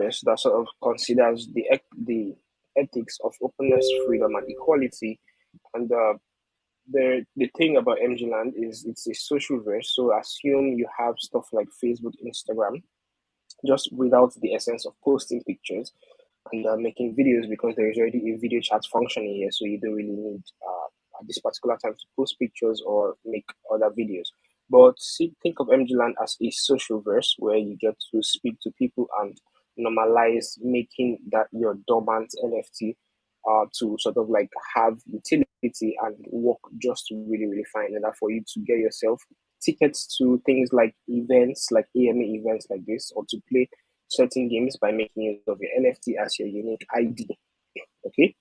metaverse that sort of considers the ethics of openness, freedom, and equality. And the thing about MGLand is it's a social verse. So assume you have stuff like Facebook, Instagram, just without the essence of posting pictures and making videos, because there is already a video chat function in here. So you don't really need at this particular time to post pictures or make other videos. But see, think of MGLand as a social verse where you get to speak to people and normalize making that your dormant NFT to sort of like have utility and work just really, really fine. And that for you to get yourself tickets to things like events, like AMA events like this, or to play certain games by making use of your NFT as your unique ID. Okay.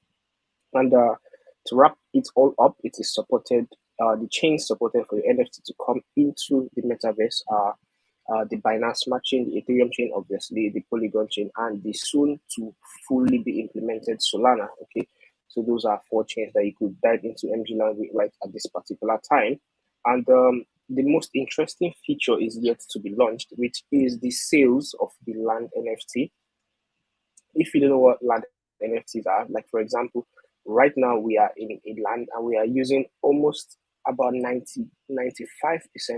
And to wrap it all up, it is supported, the chain supported for your NFT to come into the metaverse are the Binance Smart Chain, the Ethereum chain, obviously, the Polygon chain, and the soon to fully be implemented Solana. Okay, so those are 4 chains that you could dive into MGLand with right at this particular time. And the most interesting feature is yet to be launched, which is the sales of the land NFT. If you don't know what land NFTs are, like for example, right now we are in a land and we are using almost about 95%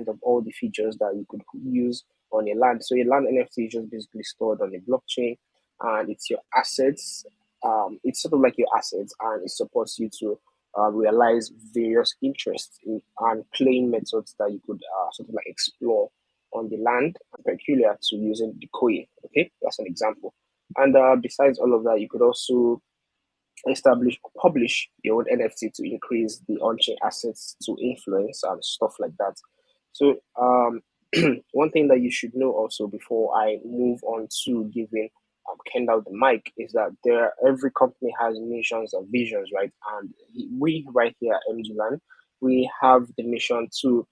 of all the features that you could use on a land. So a land NFT is just basically stored on a blockchain and it's your assets. It's sort of like your assets and it supports you to realize various interests and playing methods that you could sort of like explore on the land, peculiar to using the Koye. Okay, that's an example. And besides all of that, you could also establish or publish your own NFT to increase the on-chain assets to influence and stuff like that. So one thing that you should know also before I move on to giving Kendall the mic is that every company has missions and visions, right? And we right here at MGLand, we have the mission to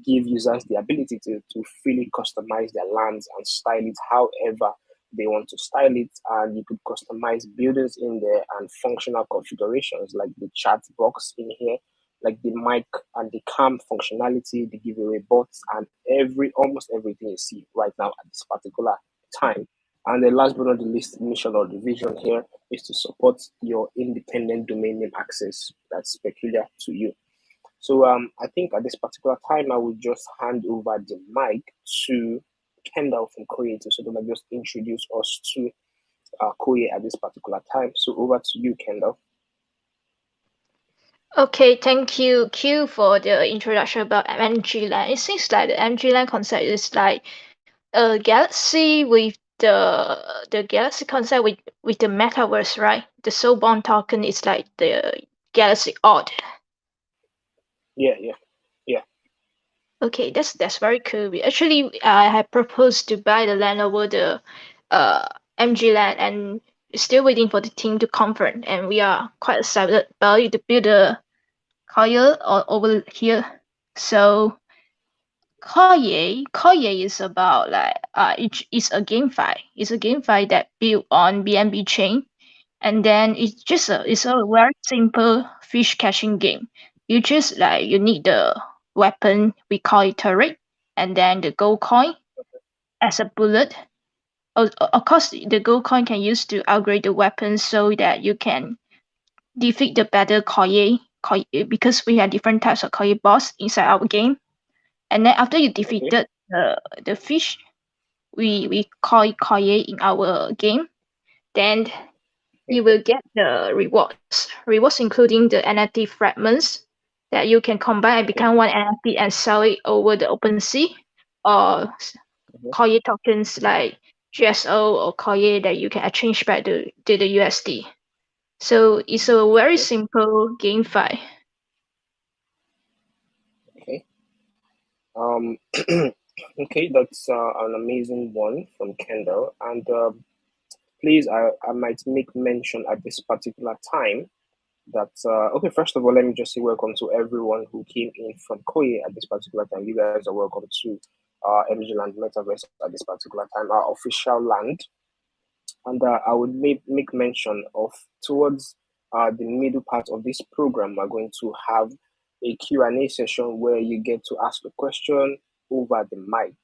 give users the ability to freely customize their lands and style it however they want to style it. And you could customize buildings in there and functional configurations like the chat box in here, like the mic and the cam functionality, the giveaway bots, and almost everything you see right now at this particular time. And the last but not the least, mission or the vision here is to support your independent domain name access that's peculiar to you. So I think at this particular time, I will just hand over the mic to Kendall from Koye to sort of like just introduce us to Koye at this particular time. So over to you, Kendall. Okay, thank you, Q, for the introduction about MGLand. It seems like the MGLand concept is like a galaxy with the galaxy concept with the metaverse, right? The soulbound token is like the galaxy odd. Yeah. Okay, that's very cool. Actually, I had proposed to buy the land over the MGLand and still waiting for the team to confirm. And we are quite excited about it to build a Koye over here. So Koye is about like it's a GameFi. It's a GameFi that built on BNB chain, and then it's a very simple fish catching game. You just like you need the weapon, we call it turret, and then the gold coin as a bullet. Of course, the gold coin can use to upgrade the weapon so that you can defeat the better Koye because we have different types of Koye boss inside our game. And then after you defeated the fish, we call it Koye in our game, then you will get the rewards including the NFT fragments that you can combine and become one NFT and sell it over the OpenSea, or Koye tokens like GSO or Koye that you can exchange back to the USD. So it's a very simple GameFi. Okay. Okay, that's an amazing one from Kendall. And please, I might make mention at this particular time that okay, first of all, let me just say welcome to everyone who came in from Koye at this particular time. You guys are welcome to MGLand Metaverse at this particular time, our official land. And I would make mention of towards the middle part of this program, we're going to have a Q&A session where you get to ask a question over the mic.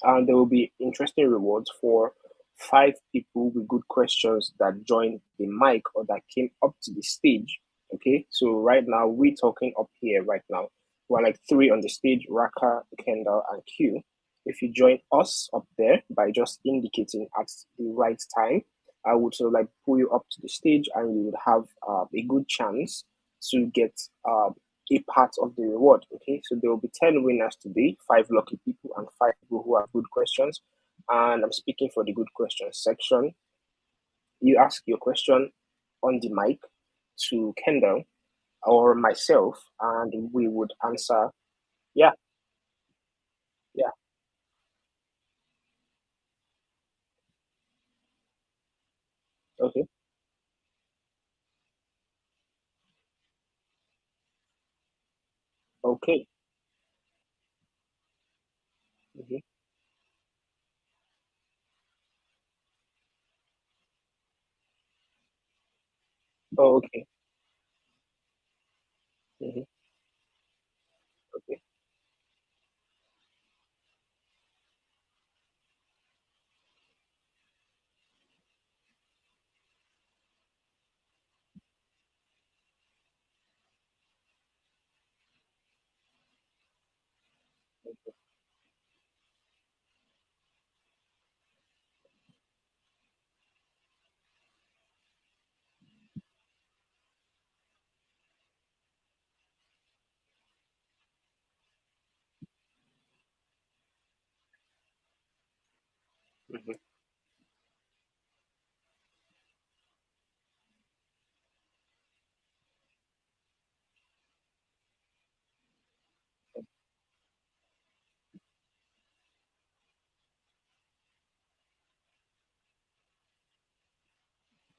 And there will be interesting rewards for 5 people with good questions that joined the mic or that came up to the stage. Okay, so right now we're talking up here right now. We're like 3 on the stage: Raka, Kendall, and Q. If you join us up there by just indicating at the right time, I would sort of like pull you up to the stage, and you would have a good chance to get a part of the reward. Okay, so there will be 10 winners today, 5 lucky people, and 5 people who have good questions. And I'm speaking for the good questions section. You ask your question on the mic to Kendall or myself, and we would answer. Yeah, yeah, okay, okay. Mm-hmm. Oh, okay. Mm-hmm. Okay. Mm-hmm.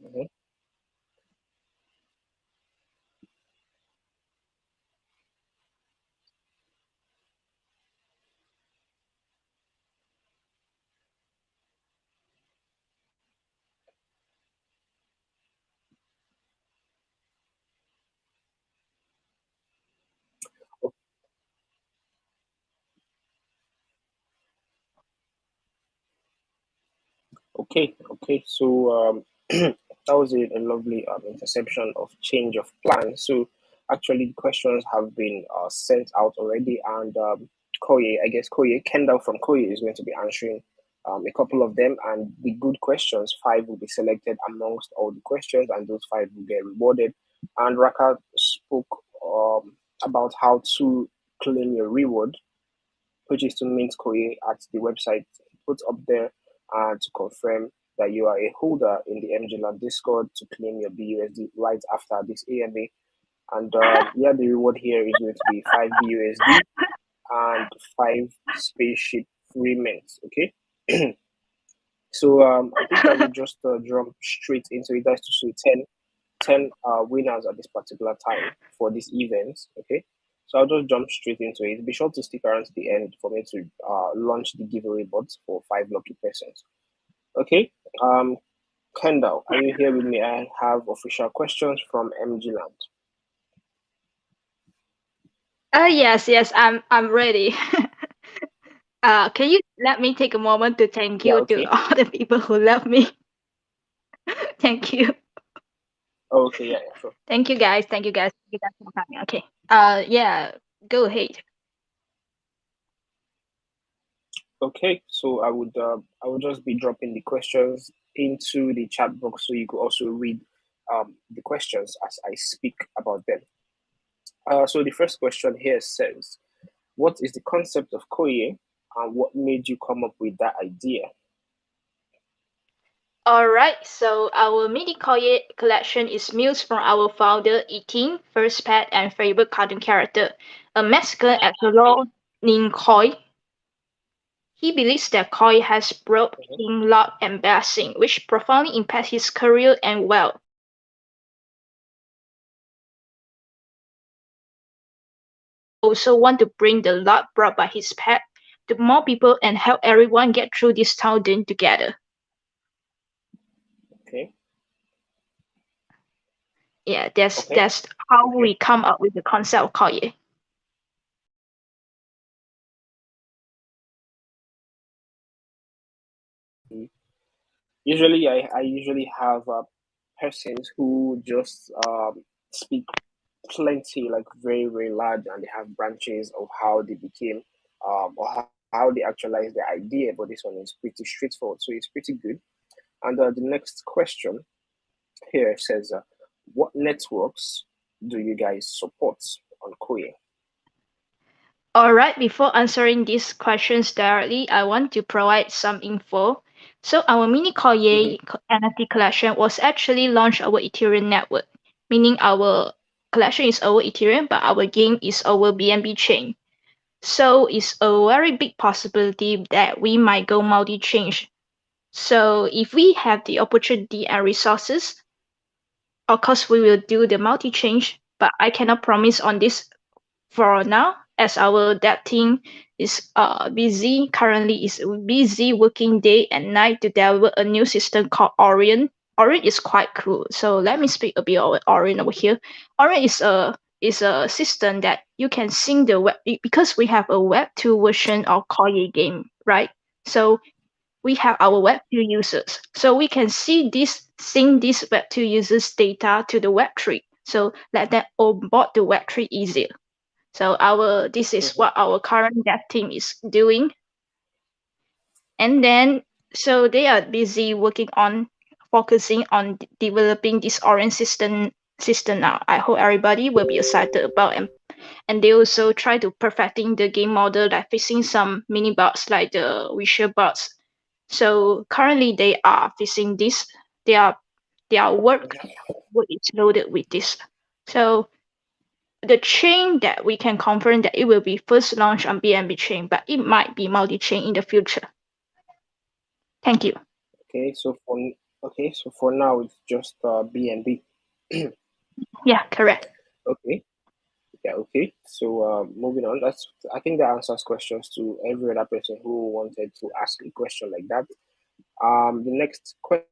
Mm-hmm. Okay, okay. So that was a lovely interception of change of plan. So actually, the questions have been sent out already, and Koye, I guess Koye, Kendall from Koye is going to be answering a couple of them, and the good questions, 5 will be selected amongst all the questions, and those 5 will get rewarded. And Raka spoke about how to claim your reward, which is to mint Koye at the website put up there to confirm that you are a holder in the MGLand Discord to claim your BUSD right after this AMA. And yeah, the reward here is going to be 5 BUSD and 5 Spaceship Freemint. Okay. So I think I will just jump straight into it. That's to say 10 winners at this particular time for this event. Okay. So I'll just jump straight into it. Be sure to stick around to the end for me to launch the giveaway bots for 5 lucky persons. Okay. Um, Kendall, are you here with me? I have official questions from MGLand. Yes, yes, I'm ready. Can you let me take a moment to thank Yeah. you to Okay. all the people who love me? Thank you. Oh, okay. Yeah. Yeah. Sure. Thank you guys. Thank you guys. Thank you guys for coming. Okay. Yeah, go ahead. Okay. So I would just be dropping the questions into the chat box so you could also read the questions as I speak about them. So the first question here says, what is the concept of Koye and what made you come up with that idea? Alright, so our mini Koye collection is mused from our founder eating first pet and favorite cartoon character, a Mexican explore named Koye. He believes that Koye has brought Mhm. him luck and blessing, which profoundly impact his career and wealth. Also want to bring the luck brought by his pet to more people and help everyone get through this tough day together. Okay. Yeah, that's Okay. that's how Okay. we come up with the concept of Koye. I usually have persons who just speak plenty, like very, very large, and they have branches of how they became or how they actualized the idea. But this one is pretty straightforward, so it's pretty good. And the next question here says, what networks do you guys support on Koye? Alright, before answering these questions directly, I want to provide some info. So our mini Koye Mm-hmm. NFT collection was actually launched over Ethereum network, meaning our collection is over Ethereum, but our game is over BNB chain. So it's a very big possibility that we might go multi-chain. So if we have the opportunity and resources, of course we will do the multi-chain, but I cannot promise on this for now, as our dev team is busy, currently is busy working day and night to develop a new system called Orion. Orion is quite cool. So let me speak a bit about Orion over here. Orion is a system that you can sync the web because we have a web 2 version of Koye game, right? So we have our web 2 users. So we can see this sync this web 2 users data to the web 3. So let them onboard the web 3 easier. So our this is Mm-hmm. what our current dev team is doing. And then so they are busy working on focusing on developing this orange system now. I hope everybody will be excited about and they also try to perfecting the game model like fixing some mini bugs like the visual bugs. So currently they are fixing this. They are their work is loaded with this. So the chain that we can confirm that it will be first launched on BNB chain, but it might be multi-chain in the future. Thank you. Okay, so for now it's just BNB. Yeah, correct. Okay. Yeah, okay. So moving on. That's I think that answers questions to every other person who wanted to ask a question like that. The next question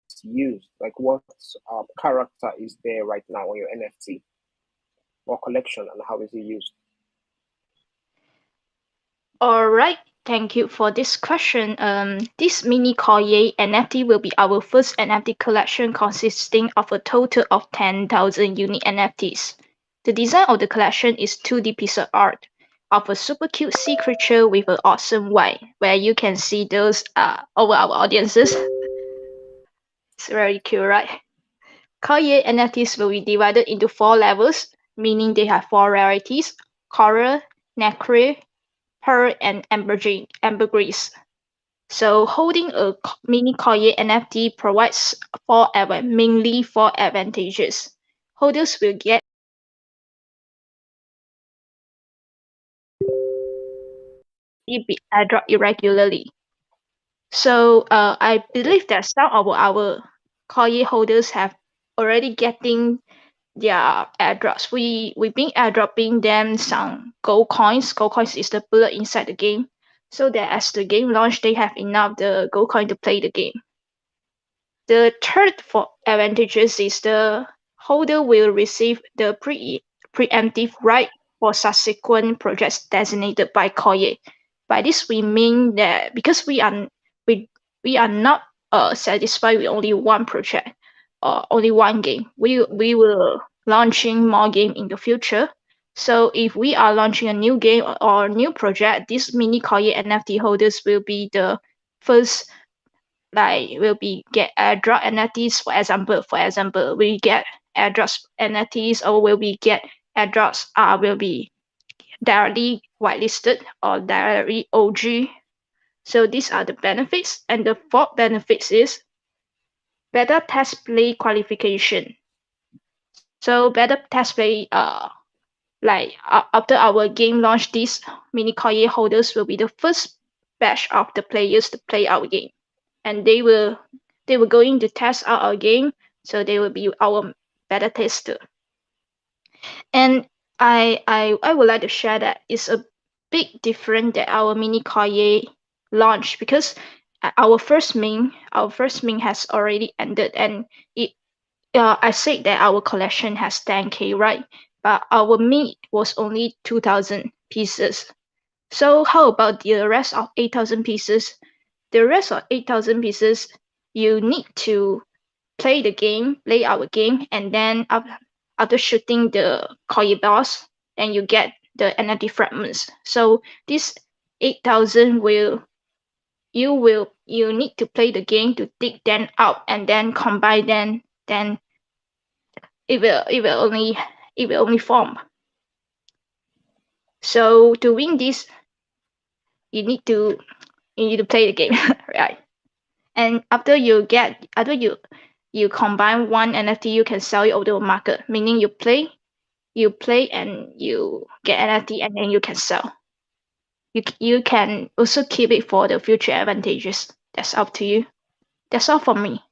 is used. Like what character is there right now on your NFT or collection, and how is it used? All right. Thank you for this question. This mini Koye NFT will be our first NFT collection consisting of a total of 10,000 unique NFTs. The design of the collection is 2D pixel art of a super cute sea creature with an awesome white, where you can see those over our audiences. It's very cute, right? Koye NFTs will be divided into 4 levels, meaning they have 4 rarities: coral, nacre, pearl, and ambergris. So holding a mini Koye NFT provides mainly 4 advantages. Holders will get be airdrop irregularly. So I believe that some of our Koye holders have already getting their airdrops. We've been airdropping them some gold coins. Gold coins is the bullet inside the game, so that as the game launch, they have enough the gold coin to play the game. The third for advantages is the holder will receive the preemptive right for subsequent projects designated by Koye. By this we mean that because we we are not satisfied with only one project or only one game, we will launching more game in the future. So if we are launching a new game or new project, these mini Koye NFT holders will be the first like will be get airdrop NFTs for example we get airdrops NFTs or will be get airdrops will be directly whitelisted or directly OG. So these are the benefits, and the fourth benefits is better test play qualification. So better test play after our game launch, these mini Koye holders will be the first batch of the players to play our game, and they will going to test out our game, so they will be our beta tester. And I would like to share that it's a big difference that our mini Koye launch because our first main has already ended, and it I said that our collection has 10K, right? But our meat was only 2,000 pieces. So how about the rest of 8,000 pieces? The rest of 8,000 pieces, you need to play our game, and then after shooting the Koye boss, then you get the NFT fragments. So this 8,000 you need to play the game to dig them out and then combine them. Then it will only form. So to win this, you need to play the game, right? And after you combine one NFT, you can sell it over the market. Meaning you play and you get NFT, and then you can sell. You can also keep it for the future advantages. That's up to you. That's all for me.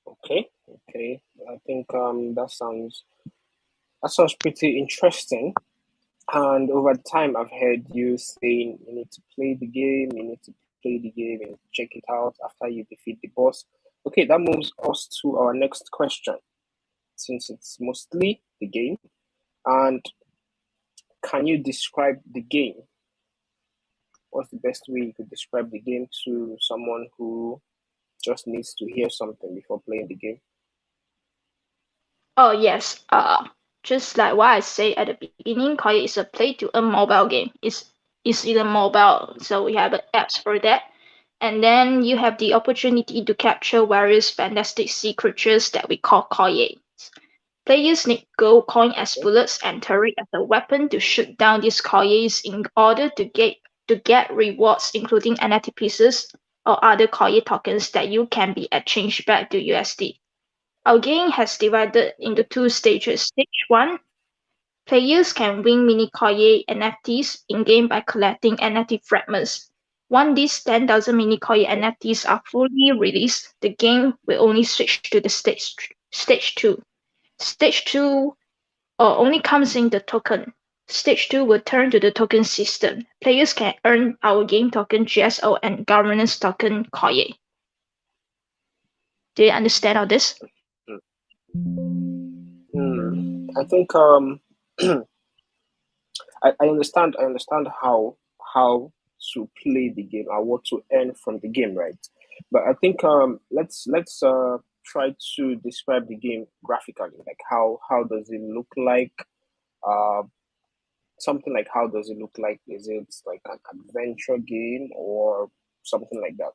Okay, okay. I think that sounds pretty interesting. And over time, I've heard you saying you need to play the game, you need to play the game and check it out after you defeat the boss. Okay, that moves us to our next question, since it's mostly the game. And can you describe the game? What's the best way you could describe the game to someone who just needs to hear something before playing the game? Oh yes. Just like what I said at the beginning, Koye is a play to earn mobile game. It's either mobile, so we have apps for that. And then you have the opportunity to capture various fantastic sea creatures that we call Koye. Players need gold coin as Okay, bullets and turret as a weapon to shoot down these Koyes in order to get rewards, including NFT pieces or other Koye tokens that you can be exchanged back to USD. Our game has divided into okay, two stages. Stage 1, players can win mini Koye NFTs in-game by collecting NFT fragments. Once these 10,000 mini Koye okay, NFTs are fully released, the game will only switch to the stage 2. Stage 2 only comes in the token. Stage 2 will turn to the token system. Players can earn our game token GSO and governance token Koye. Do you understand all this? I think I understand how to play the game and what to earn from the game, right? But I think let's try to describe the game graphically. Like how does it look like? Uh, Something like how does it look like? Is it like an adventure game or something like that?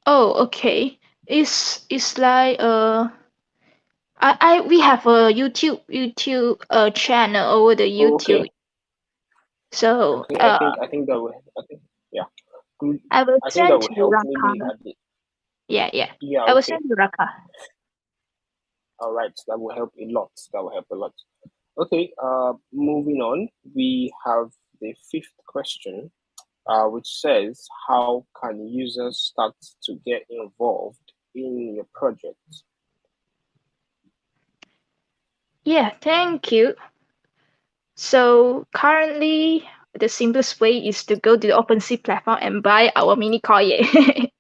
Oh, okay. It's like I we have a YouTube channel over the Oh, YouTube. okay, So okay. I think that will. I think yeah. Mm, I will I think that send will to help. Raka. Maybe at the Yeah, yeah. yeah. I will Okay. send to Raka. All right. That will help a lot. That will help a lot. Okay. Moving on. We have the fifth question, which says, "How can users start to get involved in your project?" Yeah, thank you. So currently, the simplest way is to go to the OpenSea platform and buy our mini Koye.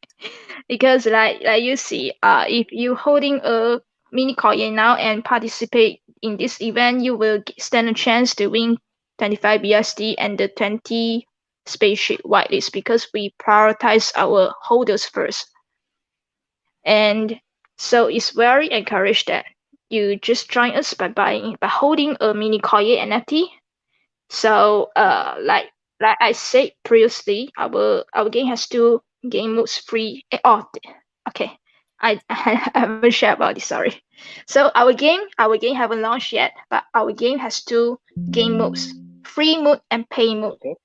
Because like you see, if you holding a mini Koye now and participate in this event, you will stand a chance to win 25 BSD and the 20 spaceship whitelist, because we prioritize our holders first. And so it's very encouraged that you just join us by holding a mini Koye NFT. So like I said previously, our game has two game modes free. Okay. I haven't shared about this. Sorry. So our game haven't launched yet, but our game has two game modes: free mode and pay mode. Okay.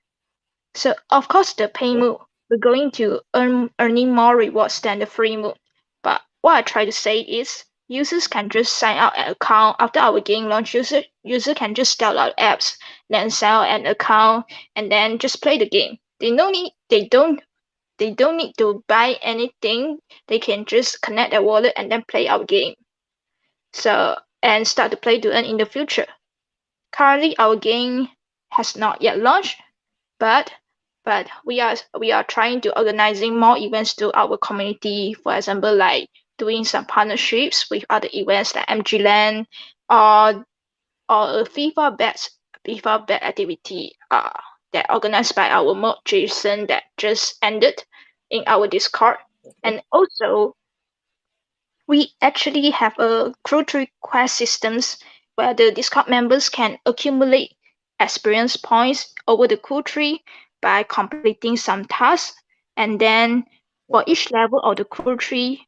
So of course the pay Okay. mode, we're going to earning more rewards than the free mode. But what I try to say is users can just sign up an account after our game launch. User can just download apps, then sign up an account, and then just play the game. They don't need to buy anything. They can just connect their wallet and then play our game. So and start to play to earn in the future. Currently our game has not yet launched, but we are trying to organizing more events to our community. For example, like doing some partnerships with other events like MGLand, or a FIFA before that activity that organized by our mod Jason that just ended in our Discord. And also we actually have a crew request systems where the Discord members can accumulate experience points over the crew tree by completing some tasks. And then for each level of the crew tree,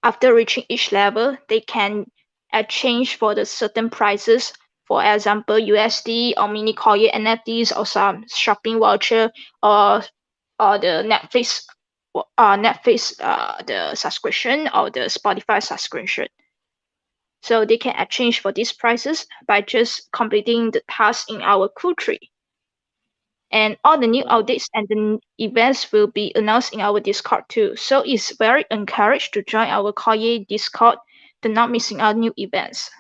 after reaching each level, they can exchange for the certain prices. For example, USD or mini Koye NFTs or some shopping voucher or the Netflix the subscription or the Spotify subscription. So they can exchange for these prices by just completing the task in our crew tree. And all the new updates and the events will be announced in our Discord too. So it's very encouraged to join our Koye Discord to not missing out new events.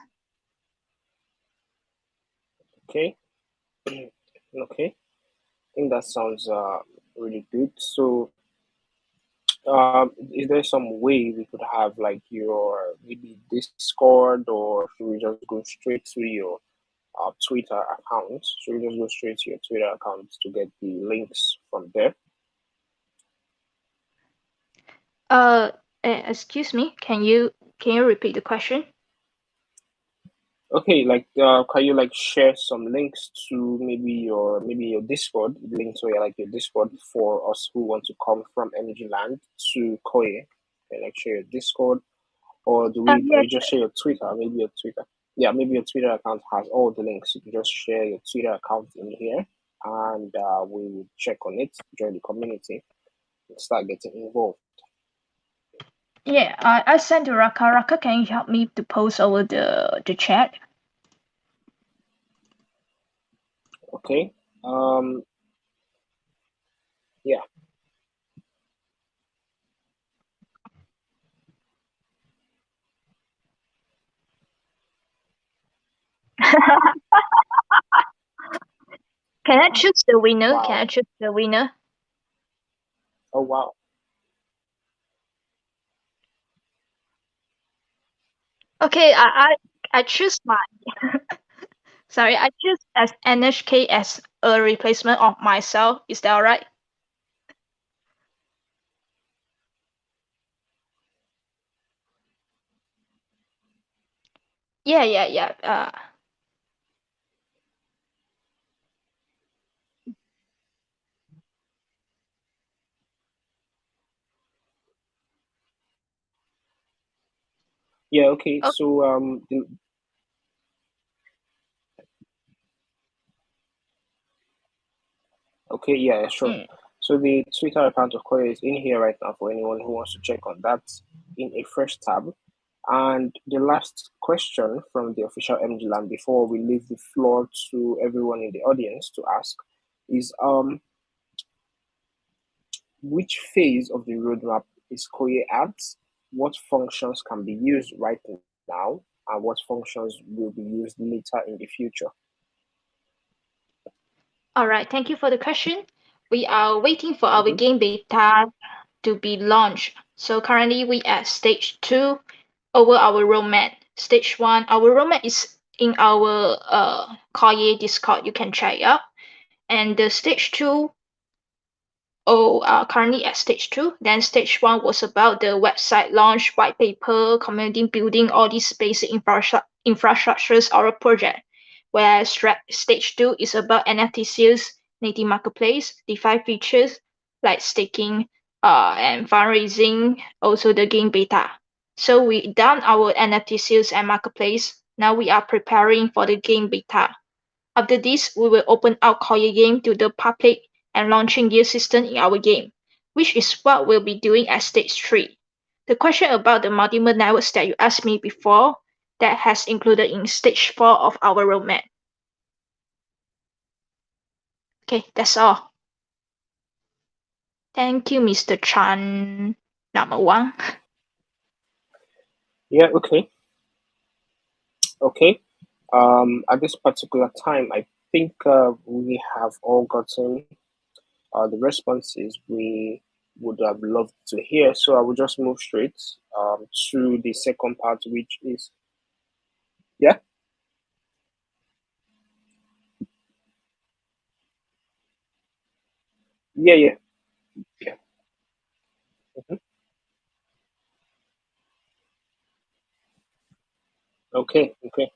Okay. Okay. I think that sounds really good. So, is there some way we could have like your maybe Discord, or should we just go straight to your Twitter account? Should we just go straight to your Twitter account to get the links from there? Excuse me, can you repeat the question? Okay, like can you like share some links to maybe your Discord links, or like your Discord for us who want to come from MGLand to Koye, and like share your Discord, or or Yes. you just share your Twitter? Maybe your Twitter. Yeah, maybe your Twitter account has all the links. You can just share your Twitter account in here, and we will check on it, join the community, and start getting involved. Yeah, I sent to Raka. Raka, can you help me to post over the chat? Okay. Yeah. Can I choose the winner? Can I Wow. choose the winner? Oh wow. Okay, I choose my sorry, I choose as NHK as a replacement of myself. Is that alright? Yeah, yeah, yeah. Yeah. Okay. Oh, So okay, yeah, sure. mm. So the Twitter account of Koye is in here right now for anyone who wants to check on that in a fresh tab. And the last question from the official MGLand before we leave the floor to everyone in the audience to ask is which phase of the roadmap is Koye at? What functions can be used right now, and what functions will be used later in the future? All right. Thank you for the question. We are waiting for our Mm-hmm. game beta to be launched. So currently we at stage 2 over our roadmap. Stage 1, our roadmap is in our Koye Discord. You can check out. And the stage 2 currently at stage 2. Then stage 1 was about the website launch, white paper, community building, all these basic infrastructures our project. Where stage 2 is about NFT sales, native marketplace, DeFi features like staking and fundraising, also the game beta. So we done our NFT sales and marketplace. Now we are preparing for the game beta. After this, we will open our Koye game to the public and launching gear system in our game, which is what we'll be doing at stage 3. The question about the multiple networks that you asked me before, that has included in stage 4 of our roadmap. Okay, that's all. Thank you, Mr. Chan. Number 1. Yeah, okay. Okay. At this particular time, I think we have all gotten the responses we would have loved to hear. So I will just move straight to the second part, which is, yeah. Yeah, yeah, yeah. Mhm. Okay, okay,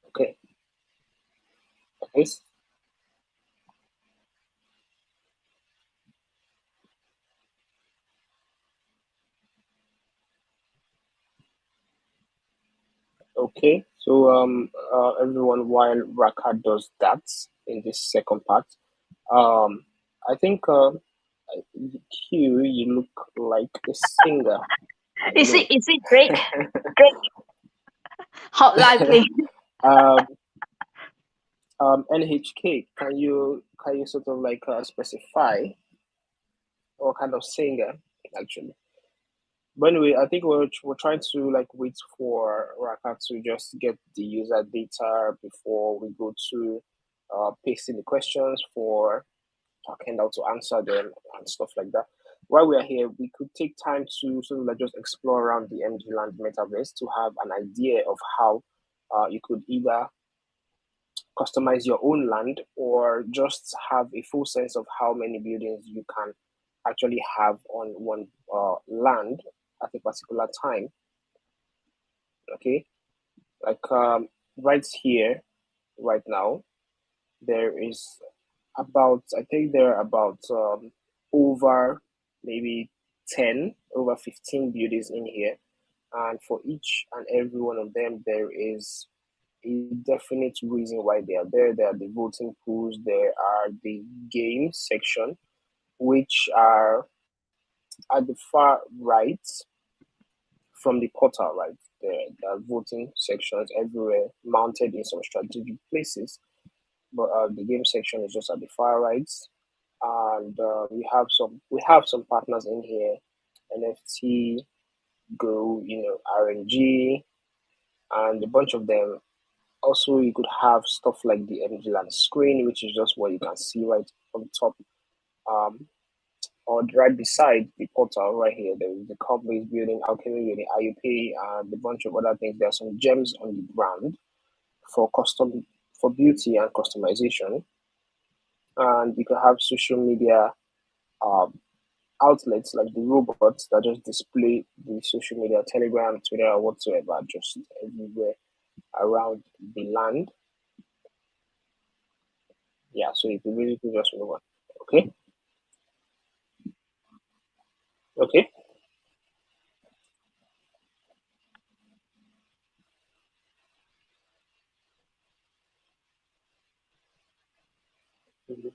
okay. Okay. Okay. So everyone, while Raka does that in this second part, um, I think Q, you look like a singer. I don't know. Is it Drake? Drake, hot lively. um, NHK, can you sort of like specify what kind of singer actually? But anyway, I think we're trying to like wait for Raka to just get the user data before we go to pasting the questions for talking how to answer them and stuff like that. While we are here, we could take time to sort of like just explore around the MGLand metaverse to have an idea of how you could either customize your own land or just have a full sense of how many buildings you can actually have on one land at a particular time. Okay, like right here, right now, there is about, I think there are about over maybe 10, over 15 buildings in here. And for each and every one of them, there is a definite reason why they are there. There are the voting pools, there are the game section, which are at the far right from the portal, right? There are voting sections everywhere, mounted in some strategic places. But the game section is just at the far right, and we have some partners in here, NFT, Go, RNG, and a bunch of them. Also, you could have stuff like the MGLand screen, which is just what you can see right on top, um, or right beside the portal right here. There is the companies building, Alchemy building, IUP, and a bunch of other things. There are some gems on the ground for for beauty and customization, and you can have social media um, outlets like the robots that just display the social media, Telegram, Twitter, or whatsoever, just everywhere around the land. Yeah, so you can really just move on. Okay, okay. Mhm.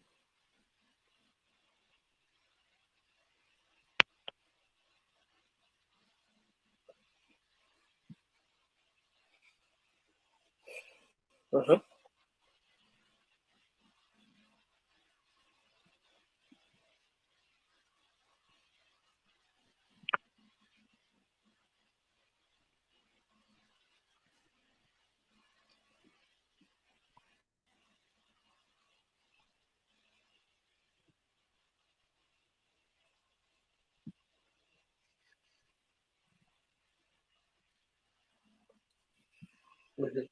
Mhm. Mhm.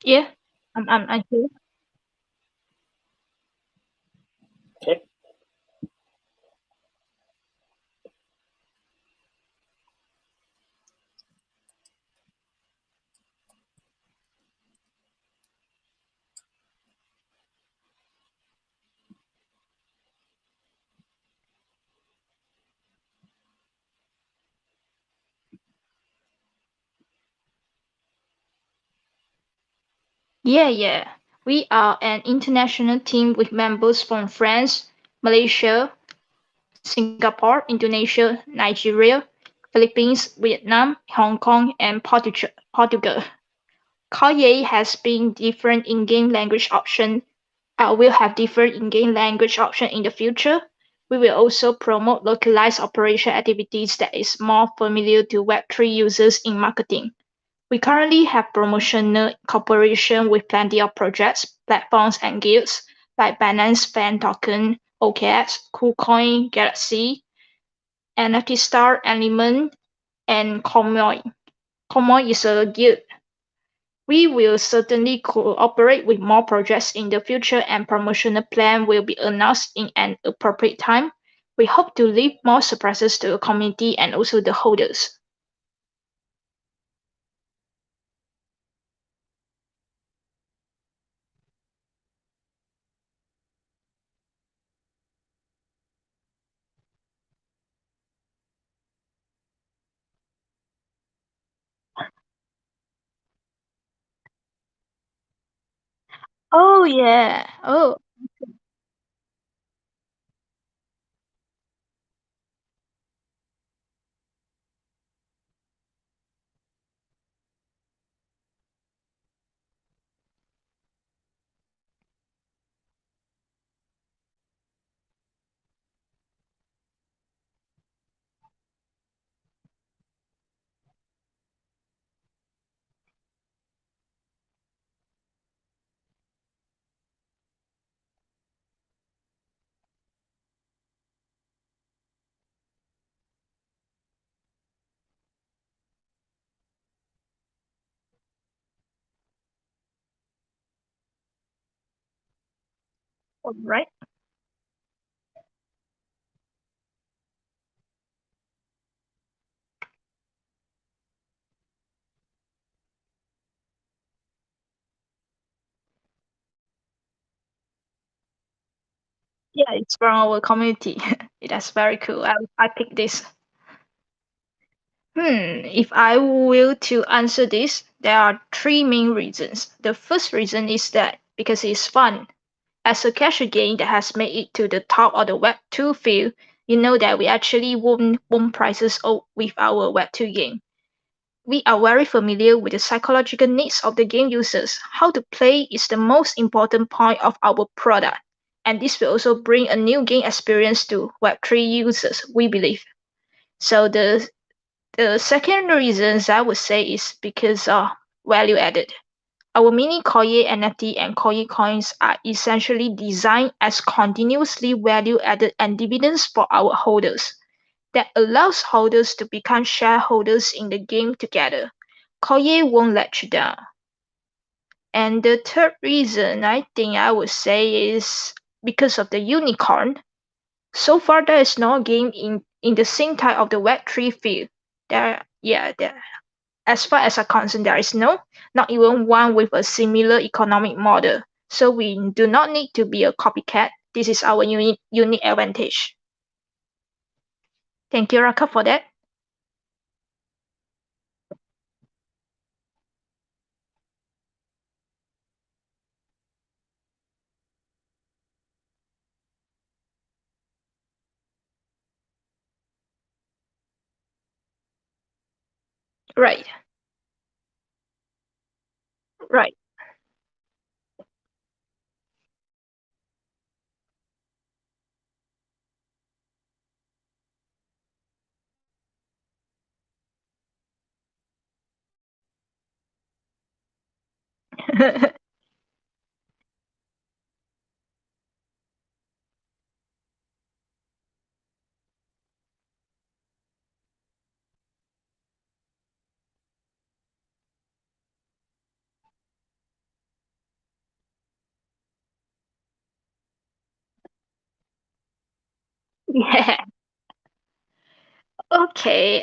Yeah, I'm here. Okay. Yeah, yeah. We are an international team with members from France, Malaysia, Singapore, Indonesia, Nigeria, Philippines, Vietnam, Hong Kong, and Portugal. Koye has been different in-game language option. Will have different in-game language option in the future. We will also promote localized operation activities that is more familiar to Web3 users in marketing. We currently have promotional cooperation with plenty of projects, platforms, and guilds like Binance Fan Token, OKX, KuCoin, Galaxy, NFT Star, Element, and Komoy. Komoy is a guild We will certainly cooperate with more projects in the future and promotional plan will be announced in an appropriate time. We hope to leave more surprises to the community and also the holders. Oh yeah. Oh, all right. Yeah, it's from our community. That's very cool. I picked this. If I will to answer this, there are three main reasons. The first reason is that because it's fun. As a casual game that has made it to the top of the Web 2 field, you know that we actually won prizes with our Web 2 game. We are very familiar with the psychological needs of the game users. How to play is the most important point of our product. And this will also bring a new game experience to Web3 users, we believe. So the second reason I would say is because of value added. Our mini Koye NFT and Koye coins are essentially designed as continuously value added and dividends for our holders that allows holders to become shareholders in the game together. Koye won't let you down. And the third reason I think I would say is because of the unicorn. So far there is no game in the same type of the Web3 field. There as far as I'm concerned, there is no, not even one with a similar economic model. So we do not need to be a copycat. This is our unique advantage. Thank you, Raka, for that. Right, right. Yeah. Okay.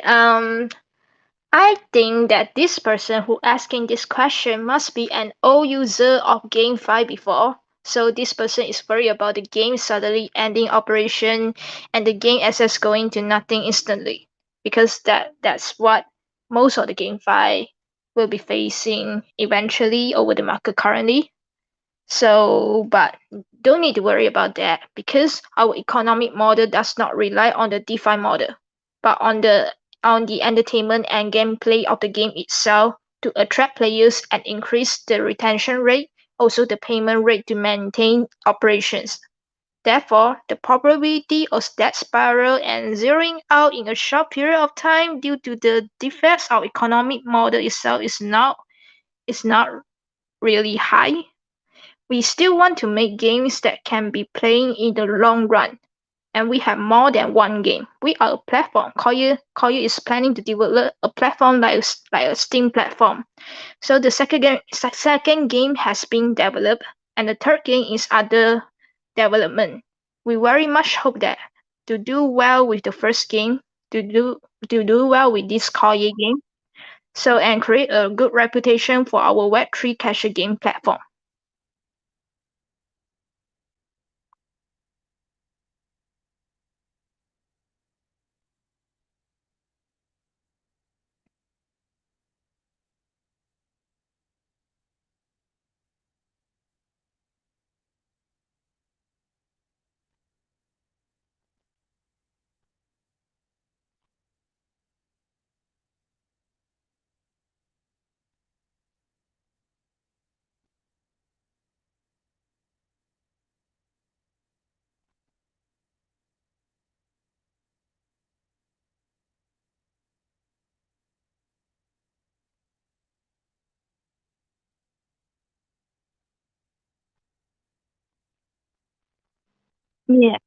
I think that this person who asking this question must be an old user of GameFi before. So this person is worried about the game suddenly ending operation and the game access going to nothing instantly. Because that's what most of the GameFi will be facing eventually over the market currently. So, but don't need to worry about that because our economic model does not rely on the DeFi model, but on the entertainment and gameplay of the game itself to attract players and increase the retention rate, also the payment rate to maintain operations. Therefore, the probability of that spiral and zeroing out in a short period of time due to the defects of economic model itself is not really high. We still want to make games that can be playing in the long run. and we have more than one game. We are a platform. Koye is planning to develop a platform like a Steam platform. So the second game has been developed, and the third game is under development. We very much hope that to do well with the first game, to do well with this Koye game, so and create a good reputation for our Web3 casual game platform. Yeah.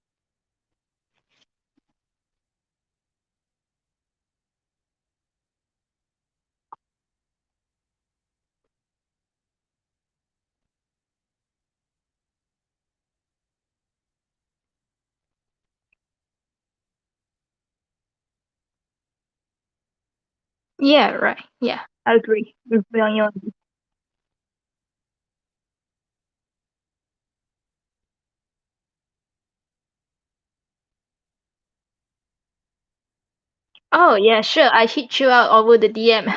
Yeah, right. Yeah, I agree with you. Oh yeah, sure. I hit you out over the DM.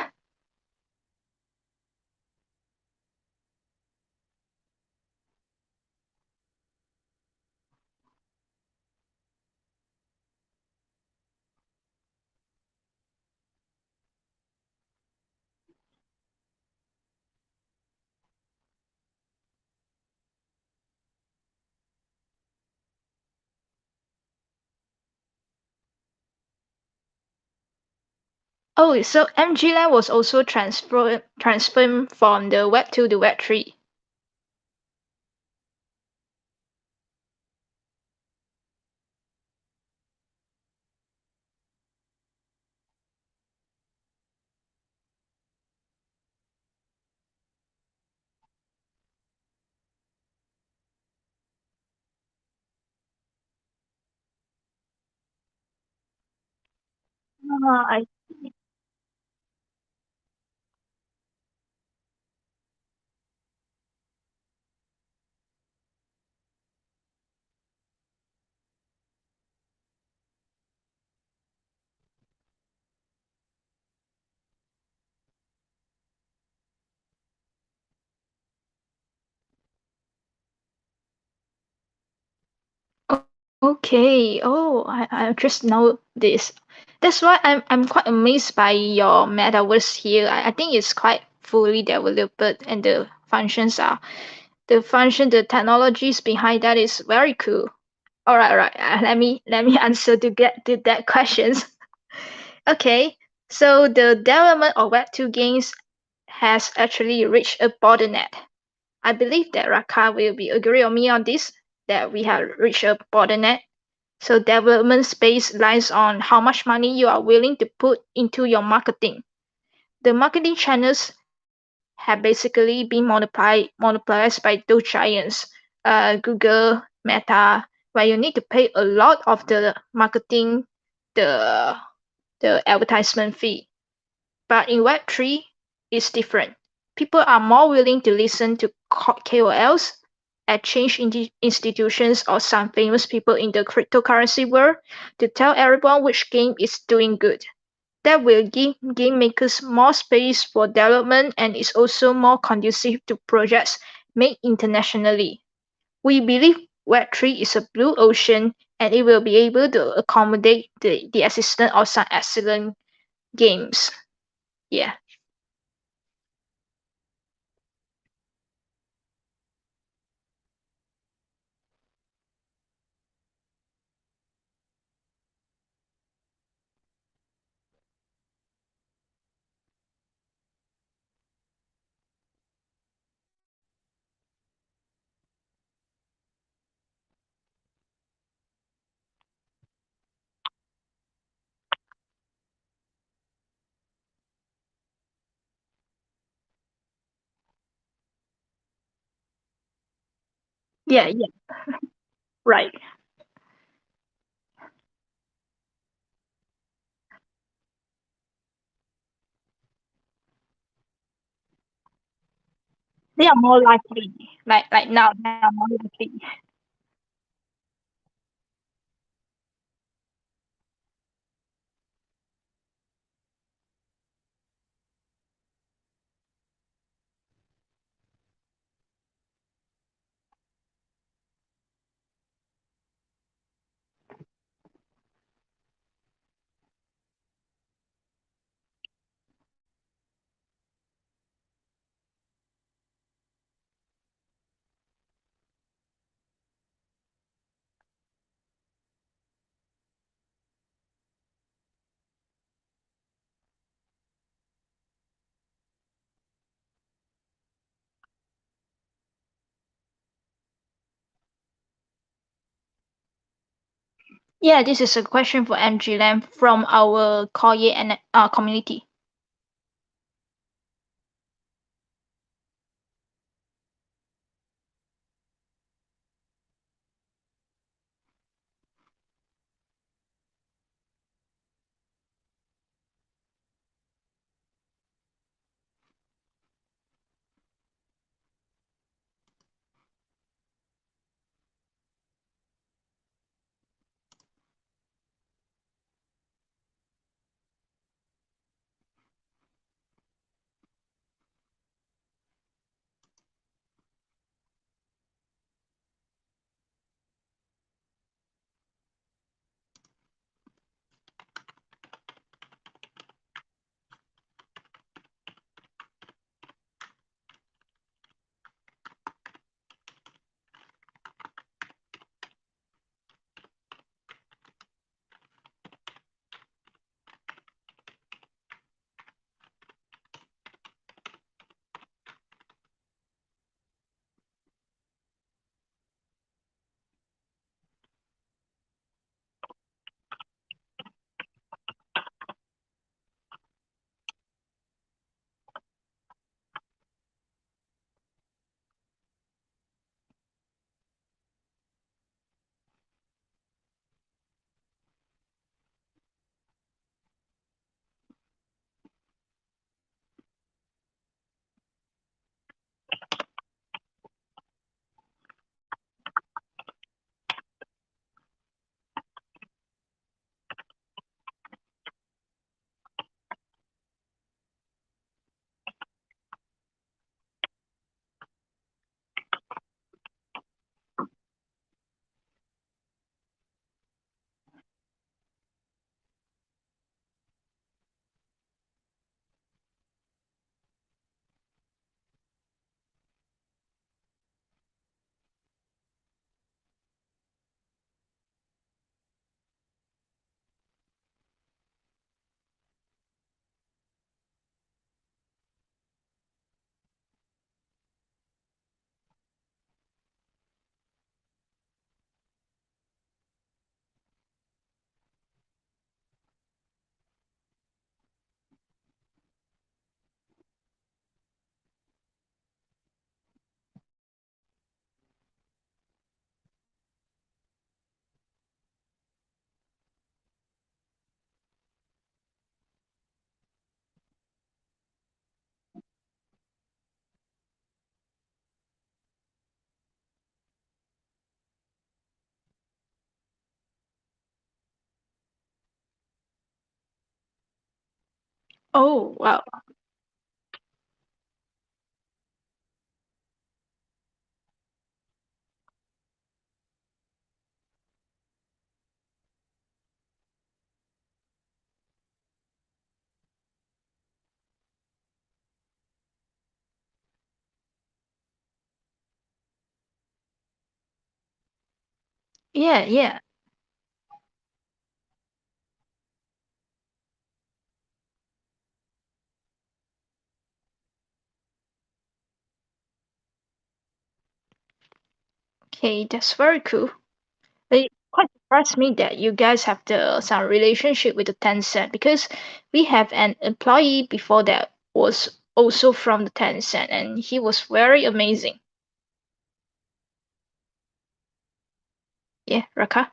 Oh, so MGLand was also transformed from the Web 2 to Web 3. Ah, I okay. Oh, I just know this. That's why I'm quite amazed by your metaverse here. I think it's quite fully developed and the technologies behind that is very cool. All right. Let me answer to get to that questions. Okay, so the development of Web2 games has actually reached a bottleneck. I believe that Raka will be agree on me on this, that we have reached a bottleneck. So development space lies on how much money you are willing to put into your marketing. The marketing channels have basically been monopolized by those giants, Google, Meta, where you need to pay a lot of the marketing, the the advertisement fee. But in Web3, it's different. People are more willing to listen to KOLs, exchange institutions, or some famous people in the cryptocurrency world to tell everyone which game is doing good. That will give game makers more space for development and is also more conducive to projects made internationally. We believe Web3 is a blue ocean and it will be able to accommodate the existence of some excellent games. Yeah. Yeah, yeah, right. They are more likely. Like now, they are more likely. Yeah, this is a question for MGLand from our Koye and community. Oh, wow. Yeah, yeah. Okay, that's very cool. It quite surprised me that you guys have some relationship with the Tencent because we have an employee before that was also from the Tencent and he was very amazing. Yeah, Raka.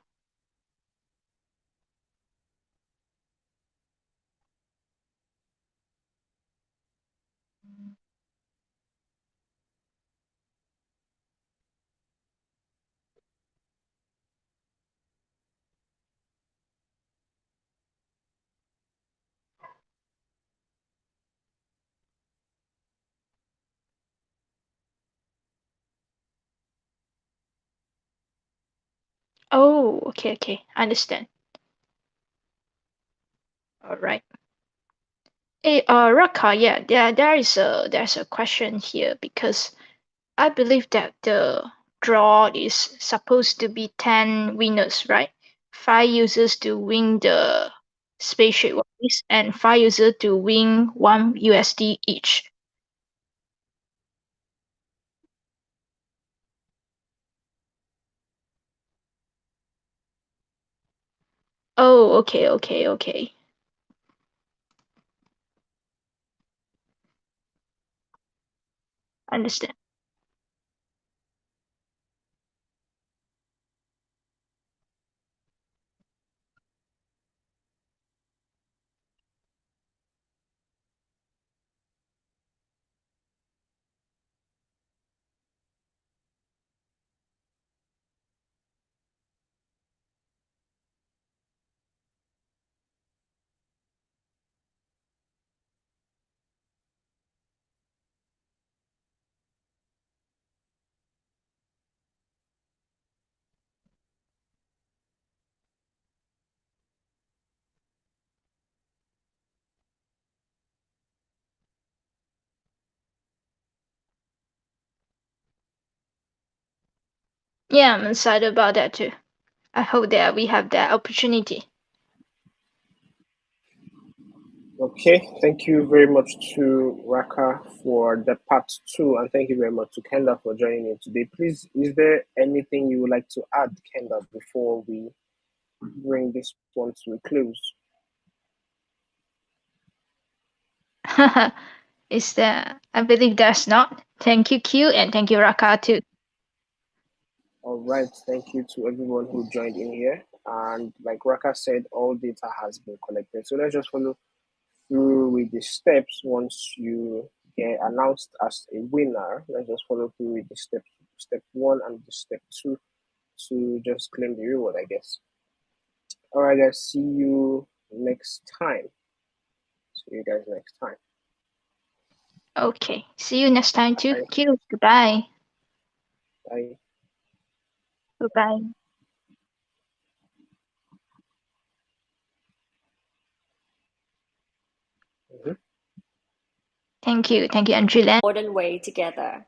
Oh, okay, I understand. All right. Hey, Raka, yeah, there's a question here because I believe that the draw is supposed to be 10 winners, right? 5 users to win the spaceship race and 5 users to win 1 USD each. Oh, okay. Understand. Yeah, I'm excited about that too. I hope that we have that opportunity. Okay, thank you very much to Raka for the part two, and thank you very much to Kenda for joining me today. Please, is there anything you would like to add, Kenda, before we bring this one to a close? Is that I believe there's not. Thank you, Q, and thank you, Raka too. All right, thank you to everyone who joined in here. And like Raka said, all data has been collected. So let's just follow through with the steps once you get announced as a winner. Let's just follow through with the step one and the step two to just claim the reward, I guess. All right, guys. See you next time. See you guys next time. Okay. See you next time too. Bye. Q. Goodbye. Bye. Goodbye. Mhm. Thank you. Thank you, MGLand. Modern way together.